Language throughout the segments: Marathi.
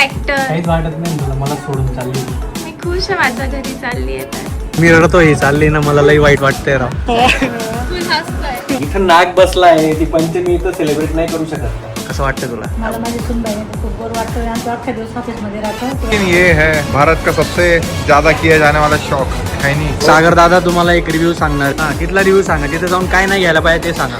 ऍक्टर काहीच वाटत नाही तुला मला सोडून चालली. मी खुश आहे माझ्या घरी चालली आहे तर. मी रडतोय चालली ना मला लई वाईट वाटतंय राव. तू हसतोय. इथं नाग बसलाय ती पंचमी इथं सेलिब्रेट नाही करू शकत का? कसं वाटतं तुला? मला माझी सुनबाई खूप बरं वाटतं. आमचं अख्ख्या दिवस ऑफिसमध्ये राहतो. लेकिन ये है भारत का सबसे ज्यादा किया जाने वाला शौक है नहीं. सागर दादा तुम्हाला एक रिव्ह्यू सांगणार. तिथला रिव्ह्यू सांगा, तिथे जाऊन काय नाही घ्यायला पाहिजे ते सांगा.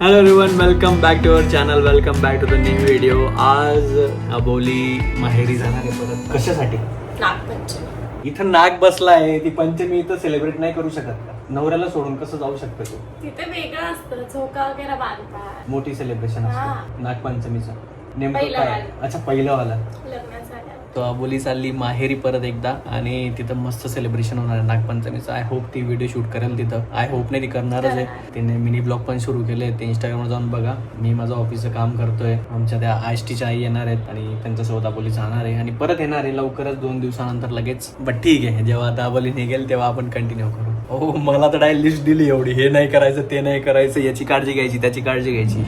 Hello everyone, welcome back to our channel, welcome back to the new video. आज अबोली माहेरी जाणार आहे परत. कशासाठी? नागपंचमी. इथं नाग बसलाय ती पंचमी इथं सेलिब्रेट नाही करू शकत का? नवऱ्याला सोडून कसं जाऊ शकतं तू? तिथे वेगळं असतं, झोका वगैरे बांधतात. मोठी सेलिब्रेशन हा. असतं नागपंचमीचं. नेमकं पहिलं काय? वालं. अच्छा, पहिलं वाला. लग्न झालं. तो अबोली चालली माहेरी परत एकदा आणि तिथं मस्त सेलिब्रेशन होणार आहे नागपंचमीचं. आय होप ती व्हिडिओ शूट करेल तिथं. आय होप नाही ती करणारच आहे. तिने मिनी ब्लॉग पण सुरू केले, ते इंस्टाग्रामवर जाऊन बघा. मी माझं ऑफिसचं काम करतोय. आमच्या त्या आयष्टीच्या आई येणार आहेत आणि त्यांच्यासोबत अबोली जाणार आहे आणि परत येणार आहे लवकरच 2 दिवसानंतर लगेच. बट ठीक आहे, जेव्हा आता अबोली निघेल तेव्हा आपण कंटिन्यू करू. हो, मला तर डायरेक्ट लिस्ट दिली एवढी, हे नाही करायचं ते नाही करायचं, याची काळजी घ्यायची त्याची काळजी घ्यायची.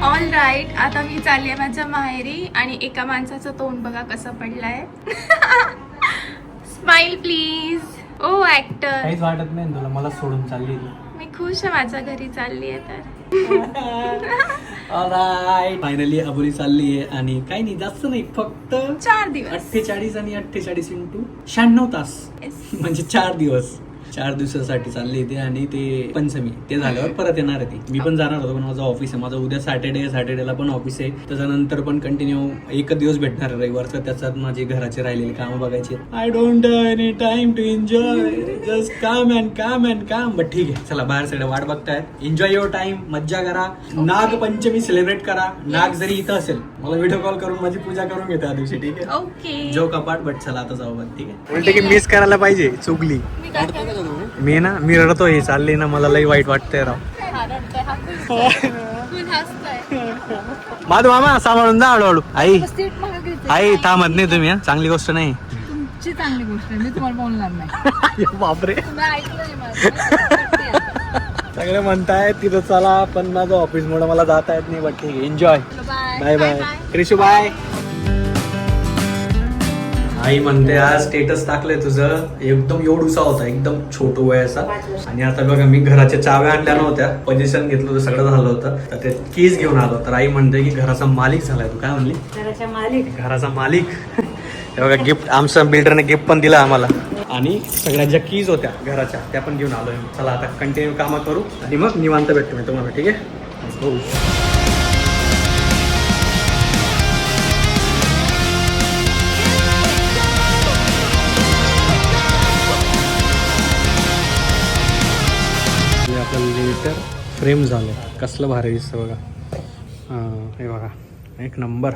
ऑल राईट, आता मी चालली आहे माझ्या माहेरी आणि एका माणसाचं तोंड बघा कसं पडलंय. Smile please. Oh actor. काहीच वाटत नाही तुला मला सोडून चालली. मी खुश आहे माझ्या घरी चालली आहे तर. फायनली अबोली चालली आहे आणि काही नाही जास्त नाही, फक्त 4 दिवस. 48 आणि 48 इंटू 96 तास Yes. म्हणजे 4 दिवस. 4 दिवसासाठी चालली ती आणि ते पंचमी ते झाल्यावर परत येणार आहे ती. मी पण जाणार होतो पण माझं ऑफिस आहे. माझं उद्या सॅटर्डेला पण ऑफिस आहे. त्याच्यानंतर पण कंटिन्यू एक दिवस भेटणार आहे रविवारचा. त्याच्यात माझी घराचे राहिलेली कामं बघायची. I don't have any time to enjoy, just काम अँड काम. बट ठीक आहे, चला बाहेर सगळं वाट बघतायत. एन्जॉय युअर टाइम, मज्जा करा, नाग पंचमी सेलिब्रेट करा. नाग जरी इथं असेल मला व्हिडिओ कॉल करून माझी पूजा करून घे त्या दिवशी, ठीक आहे? ओके. जो कपाट. बट चला आता जाऊ बघ, ठीक आहे? उलट की मिस करायला पाहिजे, चुकली. मी रडतोय चालली ना मला लई वाईट वाटतंय राव. माधू मामा सांभाळून जा हळूहळू. आई थांबत नाही तुम्ही, चांगली गोष्ट नाही. तुमची चांगली गोष्ट आहे, मी तुम्हाला बोलणार नाही. बापरे, तुम्ही ऐकलं नाही माझं. सगळे म्हणताय तिथं चला पण माझं ऑफिस मुळे मला जाता येत नाही. बट ठीक आहे, enjoy. Bye bye Krishu, bye. आई म्हणते आज स्टेटस टाकलंय तुझं, एकदम एवढूसा होता, एकदम छोटू वयाचा. आणि आता बघा मी घराच्या चाव्या आणल्या नव्हत्या, पोझिशन घेतलं होतं, सगळं झालं होतं, तर ते कीज घेऊन आलो. तर आई म्हणते की घराचा मालिक झालाय. तू काय म्हणली? घराचा मालिक. हे बघा गिफ्ट, आमच्या बिल्डरने गिफ्ट पण दिला आम्हाला. आणि सगळ्या ज्या कीज होत्या घराच्या त्या पण घेऊन आलोय. चला आता कंटिन्यू कामं करू आणि मग निवांत भेटतो मी तुम्हाला, ठीक आहे? हो. आपलं लेटर फ्रेम झालं, कसलं भारी दिसतं बघा. हे बघा, एक number.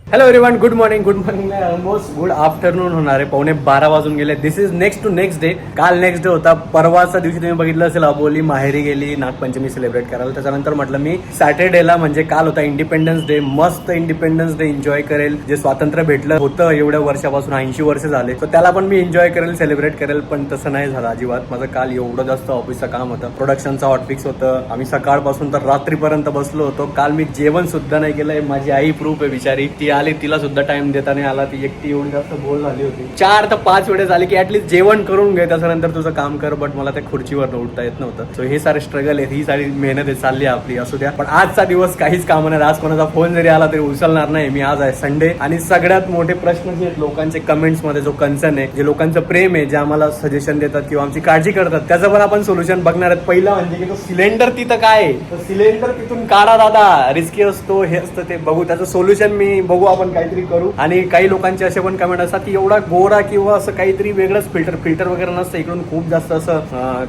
Hello everyone, good morning almost good afternoon होणार आहे. 11:15 वाजून गेले. This is next to next day. काल नेक्स्ट डे होता. परवाचा दिवशी तुम्ही बघितलं असेल अबोली माहेरी गेली नागपंचमी सेलिब्रेट करायला. त्याच्यानंतर म्हटलं मी सॅटर्डेला म्हणजे काल होता इंडिपेंडन्स डे, मस्त इंडिपेंडन्स डे एन्जॉय करेल. जे स्वातंत्र्य भेटलं होतं एवढ्या वर्षापासून, 80 वर्ष झाले, तर त्याला पण मी एन्जॉय करेल, सेलिब्रेट करेल. पण तसं नाही झालं अजिबात. माझं काल एवढं जास्त ऑफिसचं काम होतं, प्रोडक्शनचं हॉटफिक्स होतं. आम्ही सकाळपासून तर रात्रीपर्यंत बसलो होतो. काल मी जेवण सुद्धा नाही केलंय. माझी आई प्रूफ आहे बिचारी, ती आली, तिला सुद्धा टाइम देता नाही आला. ती एकटी एवढी जास्त बोल झाली होती. 4 ते 5 वेळेस आली की ऍटलीस्ट जेवण करून घे, त्याच्यानंतर तुझं काम कर. बट मला त्या खुर्चीवर उठता येत नव्हतं. सो हे सारे स्ट्रगल आहेत, ही सारी मेहनत आहे, चालली आपली. असू द्या. पण आजचा दिवस काहीच काम नाही. आज कोणाचा फोन जरी आला तरी उचलणार नाही मी. आज आहे संडे आणि सगळ्यात मोठे प्रश्न जे आहेत लोकांचे कमेंट्स मध्ये, जो कन्सर्न आहे, जे लोकांचं प्रेम आहे, जे आम्हाला सजेशन देतात किंवा आमची काळजी करतात, त्याचं पण आपण सोल्युशन बघणार आहेत. पहिला म्हणजे की तो सिलेंडर तिथं काय आहे, तर सिलेंडर तिथून काढा दादा, रिस्की असतो, हे असतं, ते बघू. त्याचं सोल्युशन मी बघू, आपण काहीतरी करू. आणि काही लोकांचे असे पण कमेंट असतात की एवढा गोरा किंवा असं काहीतरी वेगळंच फिल्टर वगैरे नसतं. इकडून खूप जास्त असं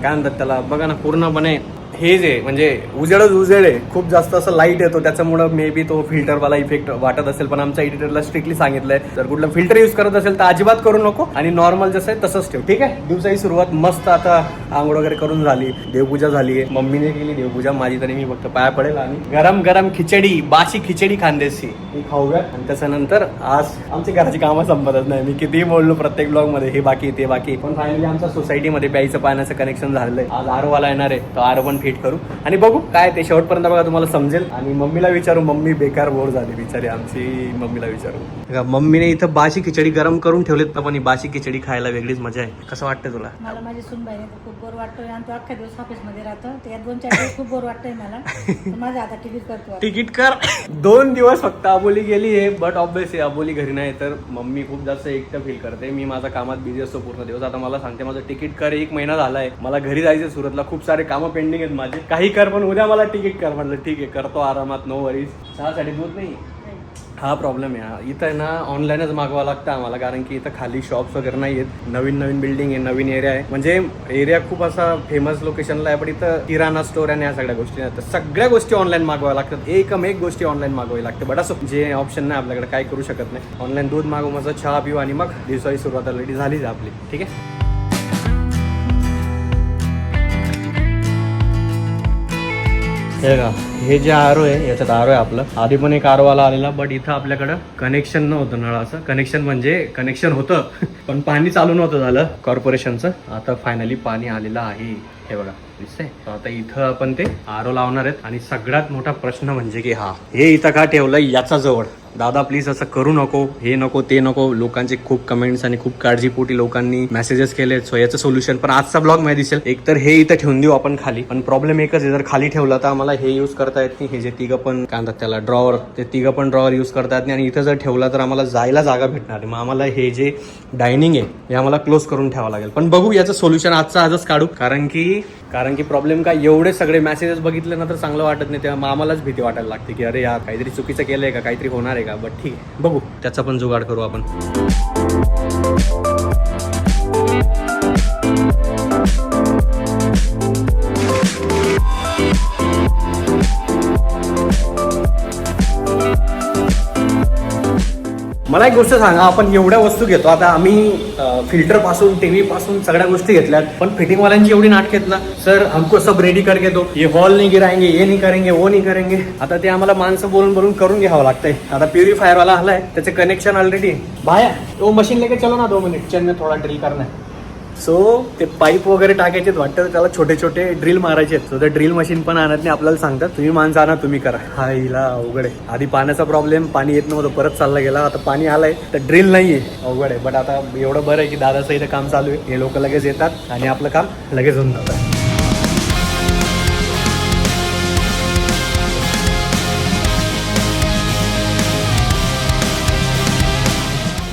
काय म्हणतात त्याला, बघा ना, पूर्णपणे हे जे म्हणजे उजेड आहे, खूप जास्त असं लाईट येतो, त्याच्यामुळं मे बी तो फिल्टरवाला इफेक्ट वाटत असेल. पण आमच्या एडिटरला स्ट्रिक्टली सांगितलंय जर कुठलं फिल्टर यूज करत असेल तर अजिबात करू नको आणि नॉर्मल जसं आहे तसंच ठेव, ठीक आहे? दिवसाची सुरुवात मस्त. आता आंघोळ वगैरे करून झाली, देवपूजा झाली आहे, मम्मीने केली देवपूजा, माझी तरी मी फक्त पाया पडेल. आणि गरम गरम खिचडी, बाशी खिचडी खानदेशी ती खाऊया. आणि त्याच्यानंतर आज आमची घराची कामं संपतच नाही. मी कितीही बोललो प्रत्येक ब्लॉग मध्ये हे बाकी ते बाकी, पण फायनली आमच्या सोसायटीमध्ये प्यायचं पाण्याचं कनेक्शन झालेलं आहे. आज आरोवाला येणार आहे, तो आरो पण हिट करू आणि बघू काय ते शेवटपर्यंत बघा, तुम्हाला समजेल. आणि मम्मीला विचारू, मम्मी बेकार बोर झाली बिचारी आमची. मम्मीला विचारू. मम्मीने इथं बाशी खिचडी गरम करून ठेवलेत, पण ही बाशी खिचडी खायला वेगळीच मजा आहे. कसं वाटतं तुला? मला माझी सूनबाईने तर खूप बोर वाटतोय आणि तो अख्खा दिवस ऑफिसमध्ये राहतो. तर या 2-4 दिवस खूप बोर वाटतंय मला. तर माझं आता तिकीट करतो. तिकीट कर. 2 दिवस फक्त अबोली गेली आहे, बट ऑब्विसली अबोली घरी नाही तर मम्मी खूप जास्त एकटं फील करते. मी माझ्या कामात बिझी असतो पूर्ण दिवस. आता मला सांगते माझं तिकीट कर, 1 महिना झालाय, मला घरी जायचं सुरतला, खूप सारे कामं पेंडिंग आहेत माझे. काही कर पण उद्या मला तिकीट कर. म्हटलं ठीक आहे करतो आरामात, नो वरीज. 6:30 दूध नाही. हा प्रॉब्लेम आहे इथं ना, ऑनलाईनच मागवावं लागतं आम्हाला, कारण की इथं खाली शॉप्स वगैरे नाही आहेत. नवीन बिल्डिंग आहे, नवीन एरिया आहे. म्हणजे एरिया खूप असा फेमस लोकेशनला आहे, पण इथं किराणा स्टोर आणि ह्या सगळ्या गोष्टी नाही. तर सगळ्या गोष्टी ऑनलाईन मागवाव्या लागतात. एक गोष्टी ऑनलाईन मागवावी लागते. बट असं जे ऑप्शन नाही आपल्याकडे, काय करू शकत नाही. ऑनलाईन दूध मागवू, मग चहा पिऊ आणि मग दिवसाची सुरुवात ऑलरेडी झालीच आपली. ठीक आहे. हे का, हे जे आरो आहे याच्यात आरो आहे आपलं. आधी पण एक आरो वाला आलेला, बट इथं आपल्याकडं कनेक्शन नव्हतं नळाचं. कनेक्शन म्हणजे कनेक्शन होतं पण पाणी चालू नव्हतं झालं कॉर्पोरेशनचं. आता फायनली पाणी आलेलं आहे. हे बघा दिसतंय. आता इथं आपण ते आरो लावणार आहेत. आणि सगळ्यात मोठा प्रश्न म्हणजे की हे इथं का ठेवलंय याचा जवळ. दादा प्लीज असं करू नको, हे नको ते नको. लोकांचे खूप कमेंट्स आणि खूप काळजीपोटी लोकांनी मेसेजेस केले. सो याचं सोल्युशन पण आजचा ब्लॉग मध्ये दिसेल. एक तर हे इथं ठेवून देऊ आपण खाली, पण प्रॉब्लेम एकच आहे, जर खाली ठेवलं तर आम्हाला हे यूज करता येत नाही. हे जे तिघं पण काय म्हणतात त्याला, ड्रॉवर, ते तिघं पण ड्रॉवर यूज करता येत नाही. आणि इथं जर ठेवला तर आम्हाला जायला जागा भेटणार नाही. मग आम्हाला हे जे डायनिंग आहे हे आम्हाला क्लोज करून ठेवावं लागेल. पण बघू याचं सोल्युशन आजच काढू. कारण की प्रॉब्लेम काय, एवढे सगळे मेसेजेस बघितले ना तर चांगलं वाटत नाही. तेव्हा आम्हालाच भीती वाटायला लागते की अरे यार काहीतरी चुकीचं केलंय का, काहीतरी होणार आहे का. बट ठीक आहे, बघू त्याचा पण जुगाड करू आपण. मला एक गोष्ट सांगा, आपण एवढ्या वस्तू घेतो. आता आम्ही फिल्टर पासून टीव्ही पासून सगळ्या गोष्टी घेतल्यात, पण फिटिंगवाल्यांची एवढी नाटक आहेत ना, सर हमको सब रेडी करके दो, ये हॉल नहीं गिराएंगे, ये नहीं करेंगे, वो नहीं करेंगे. आता ते आम्हाला माणसं बोलून करून घ्यावं लागतंय. आता प्युरिफायर वाला आलाय, त्याचे कनेक्शन ऑलरेडी बाया. वो मशीन लेके चलो ना 2 मिनिट, चेन में थोडा ड्रिल करना है. सो ते पाईप वगैरे टाकायचे वाटतं, त्याला छोटे छोटे ड्रिल मारायचे आहेत. सो ते ड्रिल मशीन पण आणत नाही. आपल्याला सांगतात तुम्ही माणसं आणा, तुम्ही करा. हा हिला अवघड आहे. आधी पाण्याचा प्रॉब्लेम, पाणी येत नव्हतं, परत चालला गेला. आता पाणी आलंय तर ड्रिल नाहीये, अवघड आहे. बट आता एवढं बरं आहे की दादाचं इथं काम चालू आहे. हे लोक लगेच येतात आणि आपलं काम लगेच होऊन जातं.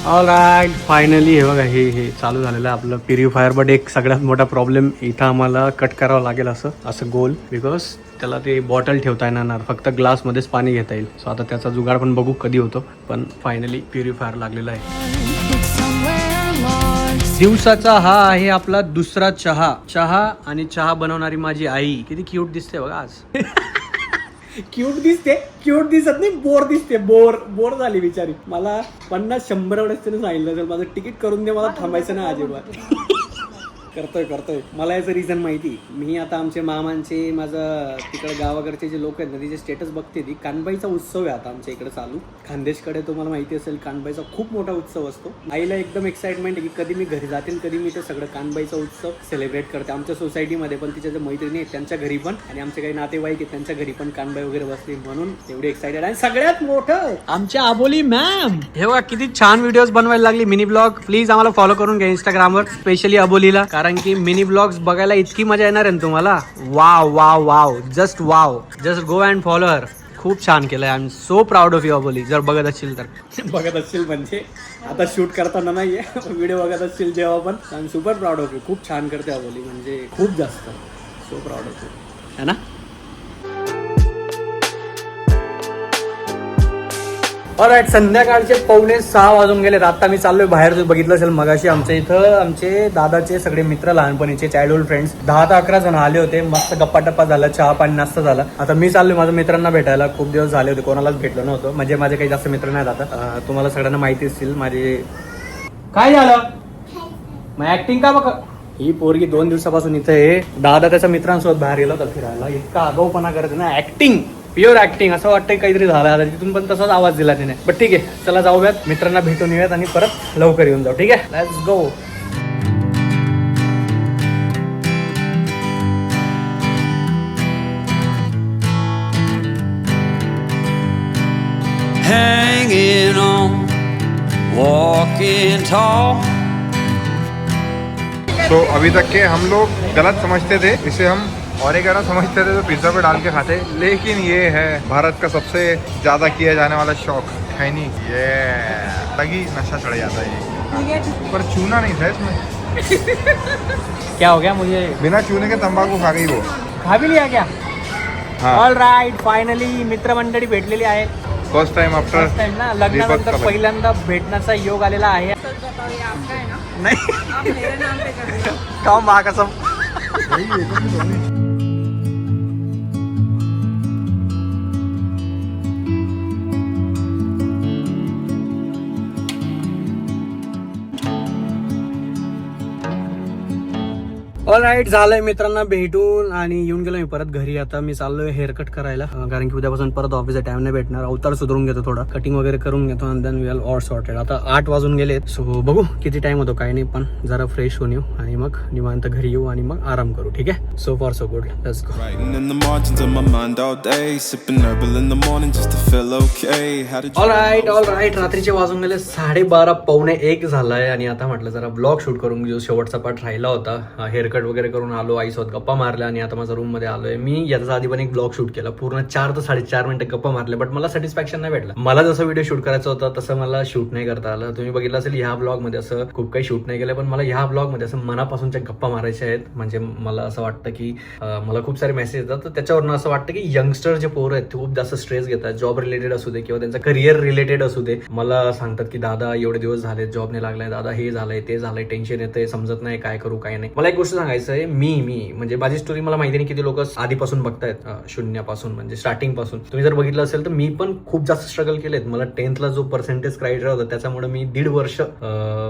ऑलराईट, फायनली हे बघा हे चालू झालेलं आहे आपलं प्युरिफायर. बट एक सगळ्यात मोठा प्रॉब्लेम इथं आम्हाला कट करावं लागेल असं गोल, बिकॉज त्याला ते बॉटल ठेवता येणार, फक्त ग्लासमध्येच पाणी घेता येईल. सो आता त्याचा जुगाड पण बघू कधी होतो. पण फायनली प्युरिफायर लागलेला आहे. दिवसाचा हा आहे आपला दुसरा चहा आणि चहा बनवणारी माझी आई. किती क्यूट दिसते बघा आज. क्यूट दिसत नाही, बोर दिसते. बोर झाली बिचारी. मला 50-100 वेळेस त्याने सांगितलं तर माझं तिकीट करून दे, मला थांबायचं नाही अजिबात. करतोय. मला याचं रिझन माहिती. मी आता आमचे मामांचे, माझं तिकडे गावाकडचे जे लोक आहेत ना, तिचे स्टेटस बघते. ती कानबाईचा उत्सव आहे आता आमच्या इकडे चालू. खानदेशकडे तुम्हाला माहिती असेल, कानबाईचा खूप मोठा उत्सव असतो. आईला एकदम एक्साइटमेंट आहे की कधी मी घरी जाते, कधी मी ते सगळं कानबाईचा उत्सव सेलिब्रेट करते. आमच्या सोसायटीमध्ये पण तिच्या ज्या मैत्रिणी आहेत त्यांच्या घरी पण, आणि आमचे काही नातेवाईक आहेत त्यांच्या घरी पण कानबाई वगैरे बसली, म्हणून एवढी एक्साइटेड. आणि सगळ्यात मोठं आमच्या आबोली मॅम हे बघा किती छान व्हिडिओज बनवायला लागली, मिनी ब्लॉग. प्लीज आम्हाला फॉलो करून घ्या इंस्टाग्रामवर, स्पेशली अबोलीला, कारण की मिनी ब्लॉग्स बघायला इतकी मजा येणार आहे ना तुम्हाला. Wow, just go and follow her. खूप छान केलंय. I am so proud of you Aboli. जर बघत असशील म्हणजे आता शूट करताना नाहीये, व्हिडिओ बघत असशील जेव्हा पण. I am super proud of you. खूप छान करते अबोली, म्हणजे खूप जास्त. सो प्राऊड ऑफ यू, है ना. ऑलराईट, संध्याकाळचे 5:45 वाजून गेले. आता मी चाललोय बाहेर. बघितलं असेल मगाशी आमच्या इथं आमचे दादाचे सगळे मित्र, लहानपणीचे चाइल्डहुड फ्रेंड्स 10 ते 11 जण आले होते. मस्त गप्पा टप्पा झाला, चहा पाणी नाश्ता झाला. आता मी चाललोय माझ्या मित्रांना भेटायला. खूप दिवस झाले होते, कोणालाच भेटलो नव्हतं. म्हणजे माझे काही जास्त मित्र नाहीत आता. तुम्हाला सगळ्यांना माहिती असतील माझे. काय झालं मग ऍक्टिंग का बघ. ही पोरगी 2 दिवसापासून इथे आहे. दादा त्याच्या मित्रांसोबत बाहेर गेला होता फिरायला. इतका आगाऊपणा करते ना, ऍक्टिंग, प्युअर ऍक्टिंग. असं वाटतं काहीतरी झालं. आता तिथून पण तसाच आवाज दिला तिने. बट ठीक आहे, चला जाऊयात, मित्रांना भेटून येऊयात आणि परत लवकर येऊन जाऊ. ठीक आहे, let's go. hanging on, walking tall. तो अभी तक के हम लोग गलत समझते थे, इसे हम ऑरिगेनो समझते थे, तो पिज्ज़ा पे डाल के खाते, लेकिन ये है भारत का सबसे ज़्यादा किया जाने वाला शौक, है नहीं? ये लगी नशा चढ़ जाता है ये, पर चूना नहीं था इसमें। क्या हो गया? मुझे बिना चूने के तंबाकू खा गई वो। खा भी लिया क्या? हाँ, ऑल राईट, फायनली मित्रमंडळी भेटलेली आहे. First time first after time ना, लग्नानंतर पहिल्यांदा भेटण्याचा योग आलेला आहे. नाही का महाकसम. ऑल राईट, झालंय मित्रांना भेटून आणि येऊन गेलो मी परत घरी. आता मी चाललोय हेअरकट करायला, कारण की उद्यापासून परत ऑफिसचा टाइम नाही भेटणार. अवतार सुधारून घेतो, थोडा कटिंग वगैरे करून घेतो आणि देन वेल ऑल सॉर्टेड. आता 8 वाजून गेलेत, सो बघू किती टाइम होतो काय नाही, पण जरा फ्रेश होऊन येऊ आणि मग निवांत घरी येऊ आणि मग आराम करू. ठीक आहे, so for so good, let's go. Writing in the margins of my mind all day, sipping herbal in the morning just to feel okay. How did all right, रात्रीचे वाजून गेले 12:30, पावणे 1 झालाय आणि आता म्हटलं जरा ब्लॉग शूट करून जो शेवटचा पार्ट राहिला होता. हेअरकट वगैरे करून आलो, आईसोबत गप्पा मारल्या आणि आता माझ्या रूम मध्ये आलोय. मी याचा आधी पण एक ब्लॉग शूट केला, पूर्ण 4 ते 4.5 मिनिटं गप्पा मारले, बट मला सॅटिस्फॅक्शन नाही भेटला. मला जसं व्हिडिओ शूट करायचा होता तसं मला शूट नाही करता आलं. तुम्ही बघितलं असेल ह्या ब्लॉग मध्ये असं खूप काही शूट नाही केलं, पण मला ह्या ब्लॉग मध्ये असं मनापासूनच्या गप्पा मारायच्या आहेत. म्हणजे मला असं वाटतं की मला खूप सारे मेसेज येतात, तर त्याच्यावरून असं वाटतं की यंगस्टर जे पोरं आहेत ते खूप जास्त स्ट्रेस घेतात. जॉब रिलेटेड असू दे किंवा त्यांचा करिअर रिलेटेड असू दे, मला सांगतात की दादा एवढे दिवस झाले जॉब नाही लागलाय, दादा हे झालंय ते झालंय, टेन्शन येतंय, समजत नाही काय करू काय नाही. मला एक गोष्ट सांगायचं आहे, मी म्हणजे माझी स्टोरी मला माहिती नाही किती लोक आधीपासून बघतायत, शून्यापासून म्हणजे स्टार्टिंग पासून. तुम्ही जर बघितलं असेल तर मी पण खूप जास्त स्ट्रगल केलेत. मला 10th जो पर्सेंटेज क्रायटेरिया होता त्याच्यामुळे मी 1.5 वर्ष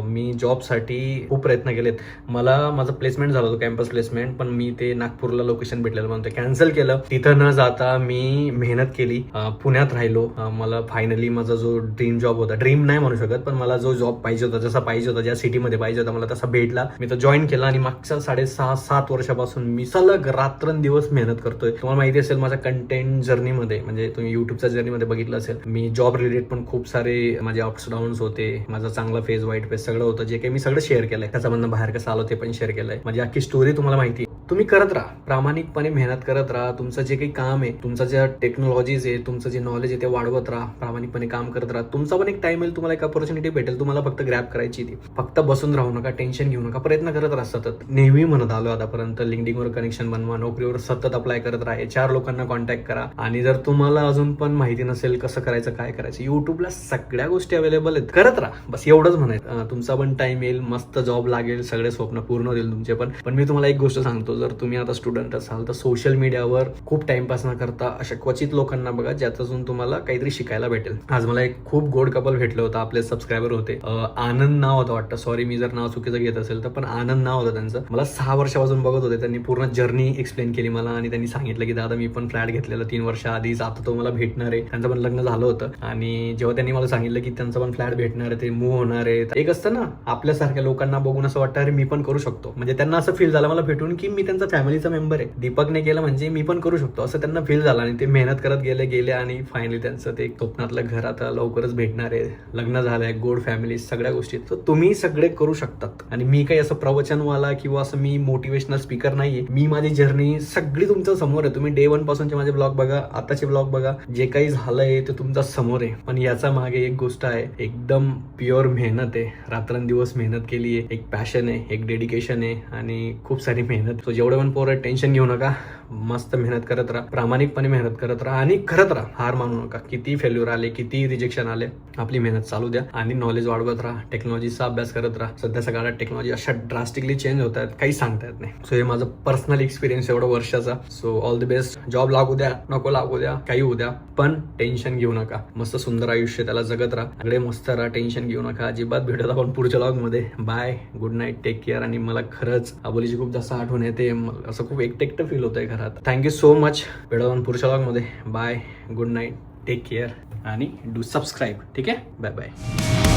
मी जॉबसाठी खूप प्रयत्न केलेत. मला माझं प्लेसमेंट झालं होतं, कॅम्पस प्लेसमेंट, पण मी ते नागपूरला लोकेशन भेटलेलं म्हणतो कॅन्सल केलं. तिथं न जाता मी मेहनत केली, पुण्यात राहिलो. मला फायनली माझा जो ड्रीम जॉब होता, ड्रीम नाही म्हणू शकत, पण मला जो जॉब पाहिजे होता, जसा पाहिजे होता, ज्या सिटीमध्ये पाहिजे होता, मला तसा भेटला. मी तो जॉईन केला आणि मागच्या 6.5-7 वर्षापासून मी सलग रात्रंदिवस मेहनत करतोय. तुम्हाला माहिती असेल माझ्या कंटेंट जर्नीमध्ये, म्हणजे तुम्ही युट्यूबच्या जर्नीमध्ये बघितलं असेल, मी जॉब रिलेटेड पण खूप सारे माझे अप्स डाऊन्स होते, माझा चांगला फेज वाईट फेज सगळं होतं, जे काही मी सगळं शेअर केलंय. त्याच्यामधनं बाहेर कसं आलो ते पण शेअर केलंय. माझी अख्खी स्टोरी तुम्हाला माहिती आहे. तुम्ही करत राहा, प्रामाणिकपणे मेहनत करत राहा. तुमचं जे काही काम आहे, तुमचं जे टेक्नॉलॉजीज आहे, तुमचं जे नॉलेज आहे ते वाढवत राहा, प्रामाणिकपणे काम करत राहा. तुमचा पण एक टाइम येईल, तुम्हाला एक अपॉर्च्युनिटी भेटेल, तुम्हाला फक्त ग्रॅब करायची ती. फक्त बसून राहू नका, टेन्शन घेऊ नका, प्रयत्न करत राहा सतत. नेहमी म्हणत आलो आतापर्यंत, लिंक्डइनवर कनेक्शन बनवा, नोकरीवर सतत अप्लाय करत राहा, 4 लोकांना कॉन्टॅक्ट करा. आणि जर तुम्हाला अजून पण माहिती नसेल कसं करायचं काय करायचं, युट्यूबला सगळ्या गोष्टी अवेलेबल आहेत, करत राहा. बस एवढंच म्हणायचं. तुमचा पण टाइम येईल, मस्त जॉब लागेल, सगळे स्वप्न पूर्ण होतील तुमचे पण. मी तुम्हाला एक गोष्ट सांगतो, जर तुम्ही आता स्टुडंट असाल तर सोशल मीडियावर खूप टाइमपास न करता अशा क्वचित लोकांना बघा ज्याच्यातून तुम्हाला काहीतरी शिकायला भेटेल. आज मला एक खूप गोड कपल भेटलं होतं, आपले सबस्क्रायबर होते. आनंद नाव होतं वाटतं, सॉरी मी जर नाव चुकीचं घेत असेल तर, पण आनंद नाव होतं त्यांचं. मला 6 वर्षापासून बघत होते, त्यांनी पूर्ण जर्नी एक्सप्लेन केली मला आणि त्यांनी सांगितलं की दादा मी पण फ्लॅट घेतलेला 3 वर्ष आधीच, आता तो मला भेटणार आहे. त्यांचं पण लग्न झालं होतं आणि जेव्हा त्यांनी मला सांगितलं की त्यांचं पण फ्लॅट भेटणार आहे, ते मूव्ह होणार आहे, एक असतं ना आपल्यासारख्या लोकांना बघून असं वाटतं अरे मी पण करू शकतो. म्हणजे त्यांना असं फील झालं मला भेटून की मी त्यांचा फॅमिलीचा मेंबर आहे, दीपकने केलं म्हणजे मी पण करू शकतो असं त्यांना फील झालं. आणि ते मेहनत करत गेले आणि फायनली त्यांचं ते स्वप्नातलं घर आता लवकरच भेटणार आहे, लग्न झालंय, गोड फॅमिली, सगळ्या गोष्टी. तर तुम्ही सगळे करू शकतात. आणि मी काही असं प्रवचनवाला किंवा असं मी मोटिवेशनल स्पीकर नाहीये. मी माझी जर्नी सगळी तुमच्या समोर आहे. तुम्ही डे 1 पासूनचे माझे ब्लॉग बघा, आताचे ब्लॉग बघा, जे काही झालंय ते तुमच्या समोर आहे. पण याचा मागे एक गोष्ट आहे, एकदम प्युअर मेहनत आहे, रात्रंदिवस मेहनत केली आहे, एक पॅशन आहे, एक डेडिकेशन आहे आणि खूप सारी मेहनत. तो जेवढे पण पोरं टेन्शन घेऊ नका, मस्त मेहनत करत राहा, प्रामाणिकपणे मेहनत करत राहा आणि करत राहा, हार मानू नका. किती फेल्युअर आले, किती रिजेक्शन आले, आपली मेहनत चालू द्या आणि नॉलेज वाढवत राहा, टेक्नॉलॉजीचा अभ्यास करत राहा. सध्या सगळ्या टेक्नॉलॉजी अशा ड्रास्टिकली चेंज होत आहेत, काही सांगता येत नाही. सो हे माझं पर्सनल एक्सपिरियन्स एवढं वर्षाचा. So all the best. Job लागू द्या, नको लागू द्या, काही होऊ द्या, पण टेन्शन घेऊ नका. मस्त सुंदर आयुष्य त्याला जगत राहा, सगळे मस्त राहा, टेन्शन घेऊ नका अजिबात. भेटत आपण पुढच्या व्लॉग मध्ये. Bye, good night, take care. आणि मला खरंच आबोलीची खूप जास्त आठवण येते, असं खूप एकटं फील होतंय घरात. Thank you so much. भेटत आपण पुढच्या व्लॉग मध्ये. Bye, good night, take care आणि डू सबस्क्राईब. ठीक आहे, बाय बाय.